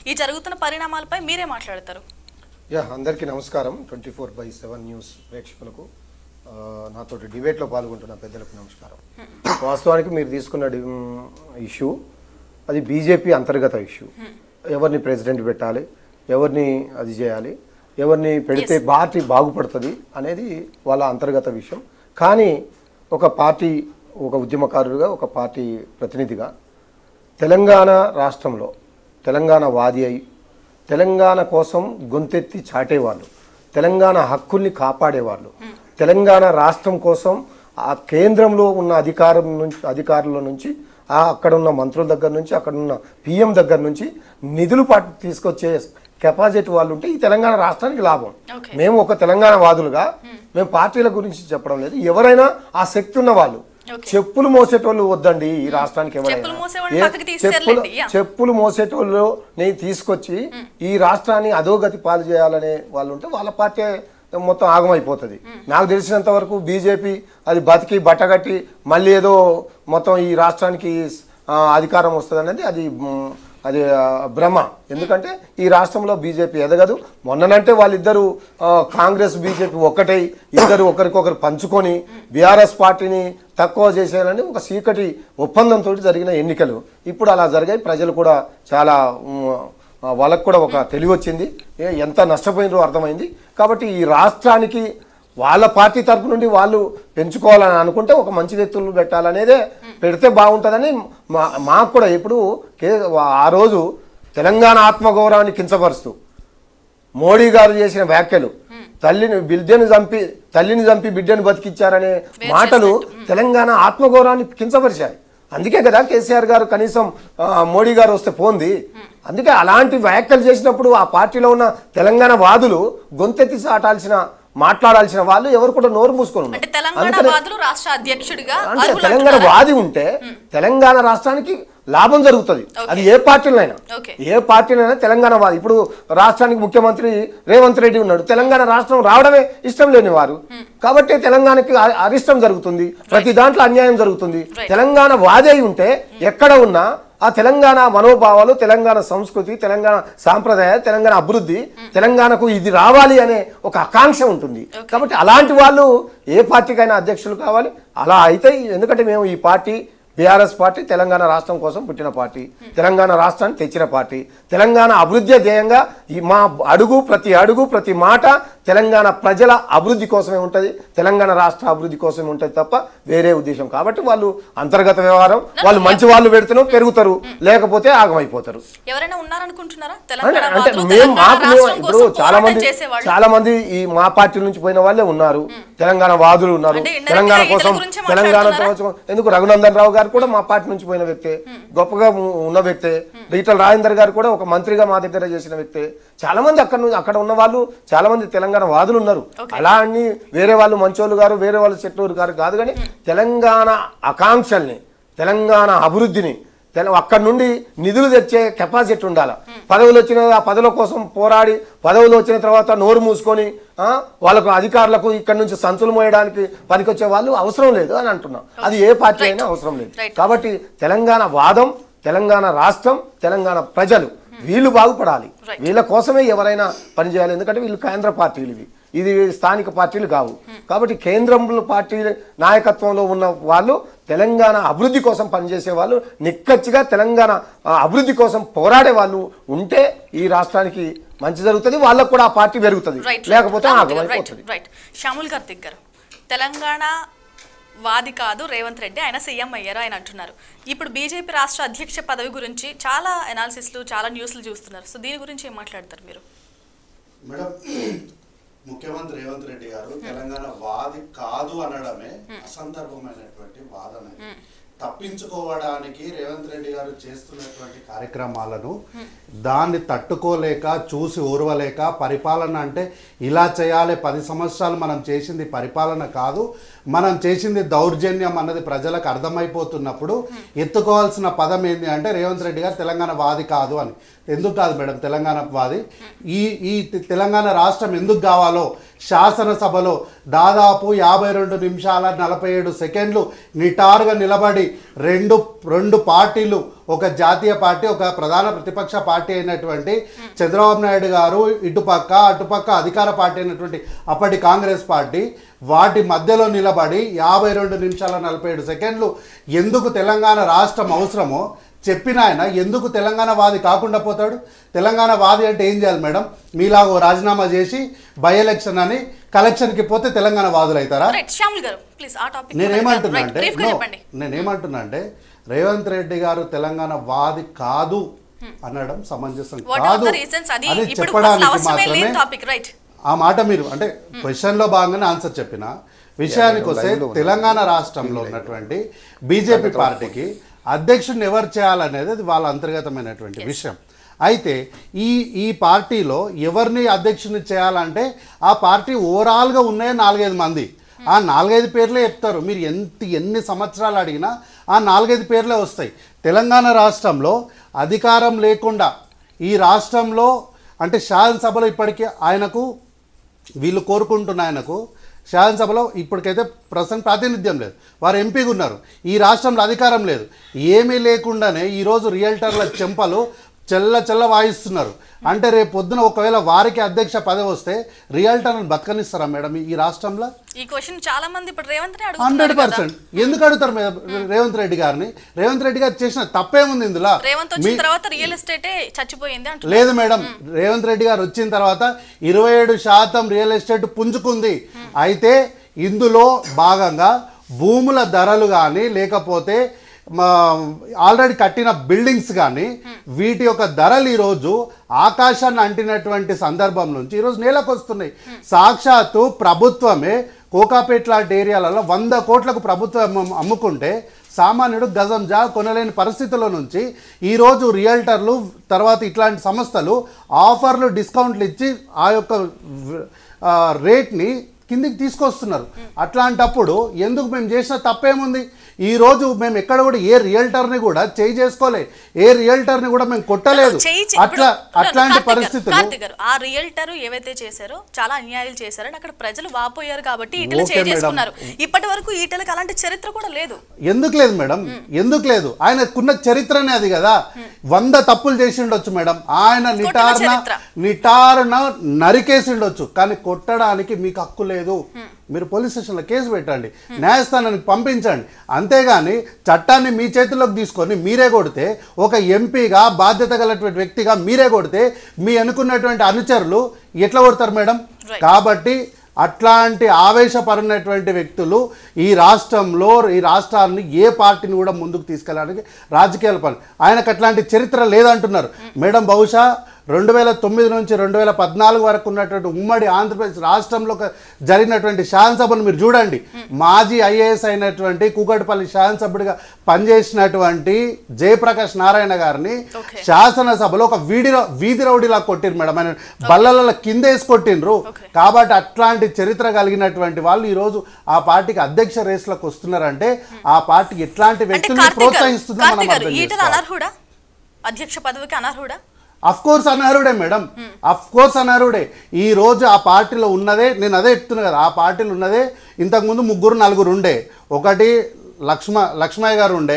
ఈ జరుగుతున్న పరిణామాలపై మీరే మాట్లాడతారు? అందరికీ నమస్కారం. 24/7 న్యూస్ ప్రేక్షకులకు, నాతో డిబేట్లో పాల్గొంటున్న పెద్దలకు నమస్కారం. వాస్తవానికి మీరు తీసుకున్న ఇష్యూ అది బీజేపీ అంతర్గత ఇష్యూ. ఎవరిని ప్రెసిడెంట్ పెట్టాలి, ఎవరిని అది చేయాలి, ఎవరిని పెడితే పార్టీ బాగుపడుతుంది అనేది వాళ్ళ అంతర్గత విషయం. కానీ ఒక పార్టీ, ఒక ఉద్యమకారుడిగా, ఒక పార్టీ ప్రతినిధిగా తెలంగాణ రాష్ట్రంలో తెలంగాణ వాది అయి తెలంగాణ కోసం గొంతెత్తి చాటేవాళ్ళు, తెలంగాణ హక్కుల్ని కాపాడేవాళ్ళు, తెలంగాణ రాష్ట్రం కోసం ఆ కేంద్రంలో ఉన్న అధికారుల నుంచి అక్కడ ఉన్న మంత్రుల దగ్గర నుంచి, అక్కడ ఉన్న పిఎం దగ్గర నుంచి నిధులు తీసుకొచ్చే కెపాసిటీ వాళ్ళు ఉంటే ఈ తెలంగాణ రాష్ట్రానికి లాభం. మేము ఒక తెలంగాణ వాదులుగా మేము పార్టీల గురించి చెప్పడం లేదు. ఎవరైనా ఆ శక్తి ఉన్న వాళ్ళు, చెప్పులు మోసేటోళ్ళు వద్దండి ఈ రాష్ట్రానికి. ఎవరైనా చెప్పులు మోసేటోళ్ళు నేను తీసుకొచ్చి ఈ రాష్ట్రాన్ని అధోగతి పాలు చేయాలనే వాళ్ళు ఉంటే వాళ్ళ పార్టీ మొత్తం ఆగమైపోతుంది. నాకు తెలిసినంత వరకు బీజేపీ అది బతికి బట్టగట్టి మళ్ళీ ఏదో మొత్తం ఈ రాష్ట్రానికి అధికారం వస్తుంది అనేది అది భ్రమ. ఎందుకంటే ఈ రాష్ట్రంలో బీజేపీ ఎదగదు. మొన్ననంటే వాళ్ళిద్దరూ కాంగ్రెస్ బీజేపీ ఒక్కటై ఇద్దరు ఒకరికొకరు పంచుకొని బీఆర్ఎస్ పార్టీని తక్కువ చేసేయాలని ఒక చీకటి ఒప్పందంతో జరిగిన ఎన్నికలు. ఇప్పుడు అలా జరిగాయి. ప్రజలు కూడా చాలా వాళ్ళకు కూడా ఒక తెలివి వచ్చింది, ఎంత నష్టపోయినరో అర్థమైంది. కాబట్టి ఈ రాష్ట్రానికి వాళ్ళ పార్టీ తరపు నుండి వాళ్ళు పెంచుకోవాలని అనుకుంటే ఒక మంచి వ్యక్తులు పెట్టాలనేదే పెడితే బాగుంటుందని మాకు కూడా. ఇప్పుడు ఆ రోజు తెలంగాణ ఆత్మగౌరవాన్ని కించపరుస్తూ మోడీ గారు చేసిన వ్యాఖ్యలు, తల్లిని చంపి బిడ్డను బతికిచ్చారనే మాటలు తెలంగాణ ఆత్మగౌరవాన్ని కించపరిచాయి. అందుకే కదా కేసీఆర్ గారు కనీసం మోడీ గారు వస్తే పోంది. అందుకే అలాంటి వ్యాఖ్యలు చేసినప్పుడు ఆ పార్టీలో ఉన్న తెలంగాణ వాదులు గొంతెత్తి మాట్లాడాల్సిన వాళ్ళు ఎవరు కూడా నోరు మూసుకొని ఉన్నారు. తెలంగాణ వాది ఉంటే తెలంగాణ రాష్ట్రానికి లాభం జరుగుతుంది. అది ఏ పార్టీలైనా తెలంగాణ వాది. ఇప్పుడు రాష్ట్రానికి ముఖ్యమంత్రి రేవంత్ రెడ్డి ఉన్నాడు. తెలంగాణ రాష్ట్రం రావడమే ఇష్టం లేని వారు కాబట్టి తెలంగాణకి అరిష్టం జరుగుతుంది, ప్రతి దాంట్లో అన్యాయం జరుగుతుంది. తెలంగాణ వాది అయి ఉంటే ఎక్కడ ఉన్నా ఆ తెలంగాణ మనోభావాలు, తెలంగాణ సంస్కృతి, తెలంగాణ సాంప్రదాయాలు, తెలంగాణ అభివృద్ధి, తెలంగాణకు ఇది రావాలి అనే ఒక ఆకాంక్ష ఉంటుంది. కాబట్టి అలాంటి వాళ్ళు ఏ పార్టీకైనా అధ్యక్షులు కావాలి. అలా అయితే ఎందుకంటే మేము ఈ పార్టీ బీఆర్ఎస్ పార్టీ తెలంగాణ రాష్ట్రం కోసం పుట్టిన పార్టీ, తెలంగాణ రాష్ట్రాన్ని తెచ్చిన పార్టీ, తెలంగాణ అభివృద్ధి ధ్యేయంగా మా ప్రతి అడుగు ప్రతి మాట తెలంగాణ ప్రజల అభివృద్ధి కోసమే ఉంటుంది, తెలంగాణ రాష్ట్ర అభివృద్ధి కోసమే ఉంటుంది తప్ప వేరే ఉద్దేశం. కాబట్టి వాళ్ళు అంతర్గత వ్యవహారం, వాళ్ళు మంచి వాళ్ళు పెడుతున్నారు, పెరుగుతారు, లేకపోతే ఆగమైపోతారు. అంటే ఇప్పుడు చాలా మంది ఈ మా పార్టీ నుంచి పోయిన వాళ్ళే ఉన్నారు, తెలంగాణ వాదులు ఉన్నారు. తెలంగాణ కోసం ఎందుకు రఘునందన్ రావు గారు కూడా మా పార్టీ నుంచి పోయిన వ్యక్తే, గొప్పగా ఉన్న వ్యక్తే. ఈటల రాజేందర్ గారు కూడా ఒక మంత్రిగా మా దగ్గర చేసిన వ్యక్తే. చాలా మంది అక్కడ ఉన్న వాళ్ళు చాలా మంది తెలంగాణ వాదులు ఉన్నారు. అలా అని వేరే వాళ్ళు మంచోళ్ళు గారు, వేరే వాళ్ళు చెట్టూరు గారు కాదు. కానీ తెలంగాణ ఆకాంక్షల్ని, తెలంగాణ అభివృద్ధిని, అక్కడి నుండి నిధులు తెచ్చే కెపాసిటీ ఉండాలి. పదవులు వచ్చిన ఆ పదవుల కోసం పోరాడి పదవులు వచ్చిన తర్వాత నోరు మూసుకొని వాళ్ళకు అధికారులకు ఇక్కడ నుంచి సంచులు మోయడానికి పనికొచ్చే వాళ్ళు అవసరం లేదు అని అంటున్నాం. అది ఏ పార్టీ అయినా అవసరం లేదు. కాబట్టి తెలంగాణ వాదం, తెలంగాణ రాష్ట్రం, తెలంగాణ ప్రజలు వీళ్ళు బాగుపడాలి. వీళ్ళ కోసమే ఎవరైనా పనిచేయాలి. ఎందుకంటే వీళ్ళు కేంద్ర పార్టీలు, ఇది స్థానిక పార్టీలు కావు. కాబట్టి కేంద్రంలో పార్టీ నాయకత్వంలో ఉన్న వాళ్ళు తెలంగాణ అభివృద్ధి కోసం పనిచేసే వాళ్ళు, నిక్కచ్చిగా తెలంగాణ అభివృద్ధి కోసం పోరాడే వాళ్ళు ఉంటే ఈ రాష్ట్రానికి మంచి జరుగుతుంది, వాళ్ళకు కూడా ఆ పార్టీ పెరుగుతుంది, లేకపోతే ఆగమైపోతుంది. శ్యాముల్ కార్తిక్ గారు, తెలంగాణ వాది కాదు రేవంత్ రెడ్డి, ఆయన సీఎం అయ్యారు ఆయన అంటున్నారు. ఇప్పుడు బీజేపీ రాష్ట్ర అధ్యక్ష పదవి గురించి చాలా అనాలిసిస్లు, చాలా న్యూస్లు చూస్తున్నారు. సో దీని గురించి ఏం మాట్లాడతారు మీరు? మేడం, ముఖ్యమంత్రి రేవంత్ రెడ్డి గారు తెలంగాణ వాది కాదు అనడమే అసందర్భమైనటువంటి వాదన. తప్పించుకోవడానికి రేవంత్ రెడ్డి గారు చేస్తున్నటువంటి కార్యక్రమాలను దాన్ని తట్టుకోలేక, చూసి ఓర్వలేక, పరిపాలన అంటే ఇలా చేయాలి, 10 సంవత్సరాలు మనం చేసింది పరిపాలన కాదు, మనం చేసింది దౌర్జన్యం అన్నది ప్రజలకు అర్థమైపోతున్నప్పుడు ఎత్తుకోవాల్సిన పదం ఏంటి అంటే రేవంత్ రెడ్డి గారు తెలంగాణ వాది కాదు అని. ఎందుకు కాదు మేడం తెలంగాణ వాది? ఈ ఈ తెలంగాణ రాష్ట్రం ఎందుకు కావాలో శాసనసభలో దాదాపు 52 నిమిషాల 47 సెకండ్లు నిటారుగా నిలబడి రెండు పార్టీలు, ఒక జాతీయ పార్టీ, ఒక ప్రధాన ప్రతిపక్ష పార్టీ అయినటువంటి చంద్రబాబు నాయుడు గారు ఇటుపక్క అటుపక్క అధికార పార్టీ అయినటువంటి అప్పటి కాంగ్రెస్ పార్టీ, వాటి మధ్యలో నిలబడి 52 నిమిషాల 47 సెకండ్లు ఎందుకు తెలంగాణ రాష్ట్రం అవసరమో చెప్పిన ఆయన ఎందుకు తెలంగాణ వాది కాకుండా పోతాడు? తెలంగాణ వాది అంటే ఏం చేయాలి మేడం? మీలాగో రాజీనామా చేసి బై ఎలక్షన్ అని కలెక్షన్కి పోతే తెలంగాణ వాదులు అవుతారా? నేనేమంటున్నా అంటే రేవంత్ రెడ్డి గారు తెలంగాణ వాది కాదు అనడం సమంజసం కాదు అని చెప్పడానికి మాత్రమే ఆ మాట మీరు అంటే క్వశ్చన్లో భాగంగానే ఆన్సర్ చెప్పిన విషయానికి వస్తే తెలంగాణ రాష్ట్రంలో ఉన్నటువంటి బీజేపీ పార్టీకి అధ్యక్షుడిని ఎవరు చేయాలనేది అది వాళ్ళ అంతర్గతమైనటువంటి విషయం. అయితే ఈ పార్టీలో ఎవరిని అధ్యక్షుడిని చేయాలంటే ఆ పార్టీ ఓవరాల్గా ఉన్నాయో 4-5 మంది. ఆ 4-5 పేర్లే చెప్తారు. మీరు ఎన్ని సంవత్సరాలు అడిగినా ఆ 4-5 పేర్లే వస్తాయి. తెలంగాణ రాష్ట్రంలో అధికారం లేకుండా ఈ రాష్ట్రంలో అంటే శాసనసభలో ఇప్పటికీ ఆయనకు వీళ్ళు కోరుకుంటున్న ఆయనకు శాసనసభలో ఇప్పటికైతే ప్రస్తుతం ప్రాతినిధ్యం లేదు. వారు ఎంపీగా ఉన్నారు. ఈ రాష్ట్రంలో అధికారం లేదు. ఏమీ లేకుండానే ఈరోజు రియల్టర్ల చెంపలు చెల్ల వాయిస్తున్నారు. అంటే రేపు పొద్దున ఒకవేళ వారికి అధ్యక్ష పదవి వస్తే రియల్టర్లను బతకనిస్తారా మేడం ఈ రాష్ట్రంలో? ఈ క్వశ్చన్ చాలా మంది ఇప్పుడు రేవంత్ 100% ఎందుకు అడుగుతారు రేవంత్ రెడ్డి గారిని? రేవంత్ రెడ్డి గారు చేసిన తప్పేముంది ఇందులో? రియల్ ఎస్టేటే చచ్చిపోయింది అంటారు. లేదు మేడం, రేవంత్ రెడ్డి గారు వచ్చిన తర్వాత 27% రియల్ ఎస్టేట్ పుంజుకుంది. అయితే ఇందులో భాగంగా భూముల ధరలు కానీ లేకపోతే ఆల్రెడీ కట్టిన బిల్డింగ్స్ కానీ వీటి యొక్క ధరలు ఈరోజు ఆకాశాన్ని అంటినటువంటి సందర్భం నుంచి ఈరోజు నేలకు వస్తున్నాయి. సాక్షాత్తు ప్రభుత్వమే కోకాపేట్ లాంటి ఏరియాలలో 100 కోట్లకు ప్రభుత్వం అమ్ముకుంటే సామాన్యుడు గజం జా కొనలేని పరిస్థితుల నుంచి ఈరోజు రియల్టర్లు తర్వాత ఇట్లాంటి సంస్థలు ఆఫర్లు డిస్కౌంట్లు ఇచ్చి ఆ యొక్క రేట్ని కిందికి తీసుకొస్తున్నారు. అట్లాంటప్పుడు ఎందుకు మేము చేసిన తప్పేముంది? ఈరోజు మేము ఎక్కడ కూడా ఏ రియల్టర్ని కూడా చేసుకోలే, ఏ రియల్టర్ని కూడా మేము కొట్టలేదు. అట్లాంటి పరిస్థితులు ఆ రియల్టర్ ఏవైతే చేశారో చాలా అన్యాయాలు చేశారని అక్కడ ప్రజలు వాపోయారు కాబట్టి ఈటలు చేసుకున్నారు. ఇప్పటి వరకు ఈటలకు అలాంటి చరిత్ర కూడా లేదు. ఎందుకు లేదు మేడం? ఎందుకు లేదు? ఆయనకున్న చరిత్రనే అది కదా. 100 తప్పులు చేసి ఉండొచ్చు మేడం, ఆయన నిటారున నరికేసి ఉండొచ్చు, కానీ కొట్టడానికి మీకు హక్కు లేదు. మీరు పోలీస్ స్టేషన్లో కేసు పెట్టండి, న్యాయస్థానానికి పంపించండి. అంతేగాని చట్టాన్ని మీ చేతుల్లోకి తీసుకొని మీరే కొడితే, ఒక ఎంపీగా బాధ్యత గలటువంటి వ్యక్తిగా మీరే కొడితే మీ అనుకున్నటువంటి అనుచరులు ఎట్లా కొడతారు మేడం? కాబట్టి అట్లాంటి ఆవేశపడినటువంటి వ్యక్తులు ఈ రాష్ట్రంలో ఈ రాష్ట్రాన్ని ఏ పార్టీని కూడా ముందుకు తీసుకెళ్ళడానికి రాజకీయాల పని. ఆయనకు అట్లాంటి చరిత్ర లేదంటున్నారు మేడం. బహుశా 2009 నుంచి 2014 వరకు ఉన్నటువంటి ఉమ్మడి ఆంధ్రప్రదేశ్ రాష్ట్రంలో జరిగినటువంటి శాసనసభను మీరు చూడండి. మాజీ ఐఏఎస్ అయినటువంటి కూకట్పల్లి శాసనసభ్యుడిగా పనిచేసినటువంటి జయప్రకాష్ నారాయణ గారిని శాసనసభలో ఒక వీధి రౌడీలా కొట్టిరు మేడం. ఆయన బల్లల కింద వేసి కొట్టిండ్రు. కాబట్టి అట్లాంటి చరిత్ర కలిగినటువంటి వాళ్ళు ఈరోజు ఆ పార్టీకి అధ్యక్ష రేసులకు వస్తున్నారంటే ఆ పార్టీ ఎట్లాంటి వ్యక్తుల్ని ప్రోత్సహిస్తుందో మనం అర్థం చేసుకోవాలి. అధ్యక్ష పదవికి అనర్హుడా? అఫ్ కోర్స్ అనర్హుడే మేడం, అఫ్ కోర్స్ అనర్హుడే. ఈ రోజు ఆ పార్టీలో ఉన్నదే, నేను అదే చెప్తున్నా కదా, ఆ పార్టీలో ఉన్నదే ఇంతకుముందు 3-4 ఉండే. ఒకటి లక్ష్మయ్య గారు ఉండే.